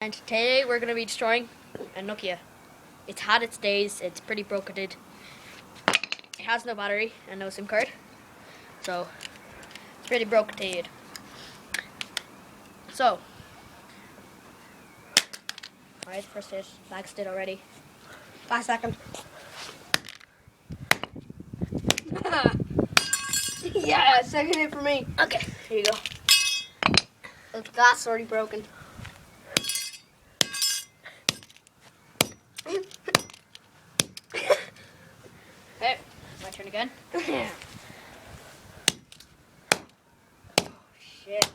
And today we're going to be destroying a Nokia. It's had its days, it's pretty broken. It has no battery and no SIM card. So, it's pretty broken. So, alright, first hit, maxed it already. 5 seconds. Yeah, second hit for me. Okay, here you go. The glass already broken. Okay, my turn again. Yeah. Shit.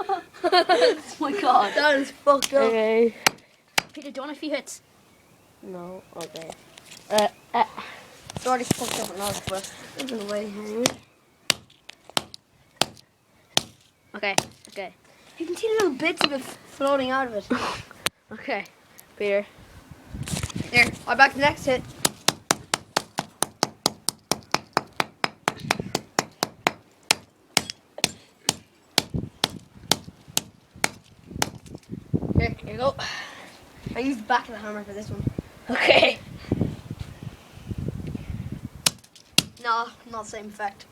Oh my god. That is fucked up. Okay. Peter, do you want a few hits? No, okay. It's already fucked up enough, but... It's in the way here. Okay, okay. You can see little bits of it floating out of it. Okay, Peter. Here, I'm back to the next hit. Here you go. I used the back of the hammer for this one. Okay. No, not the same effect.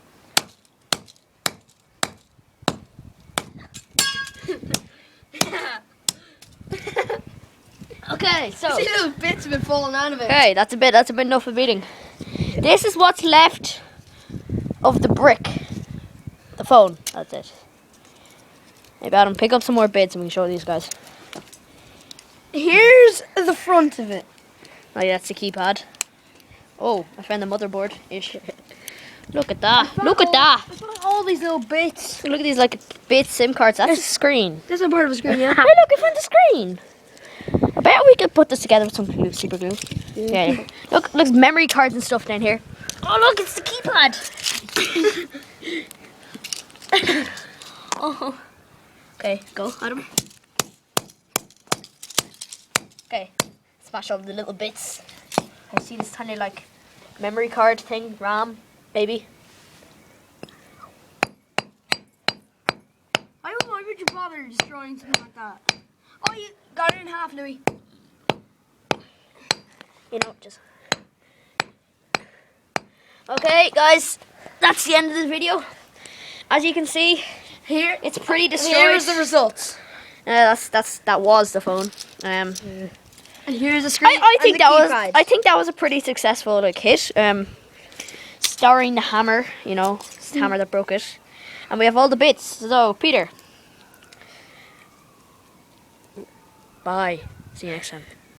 Okay, so... See little bits of it falling out of it. Okay, that's a bit enough of beating. This is what's left of the brick. The phone, that's it. Hey, Adam, pick up some more bits and we can show these guys. Here's the front of it. Oh yeah, that's the keypad. Oh, I found the motherboard. Ish. Look at that. Look at that. I found all these little bits. Look at these like bit SIM cards. That's a screen. This is a part of a screen, yeah. Hey, look, I found the screen. I bet we could put this together with some glue, super glue. Yeah. Look, memory cards and stuff down here. Oh, look, it's the keypad. Oh. Okay, go, Adam. Okay, smash all the little bits. I see this tiny like memory card thing, RAM, baby. Why would you bother destroying something like that? Oh, you got it in half, Louis. You know, just... Okay, guys, that's the end of the video. As you can see, Here, it's pretty destroyed. here's the results. That was the phone. And here's the screen. I think and the that keypad. I think that was a pretty successful like hit. Starring the hammer, you know, it's the hammer that broke it, and we have all the bits. So Peter, bye. See you next time.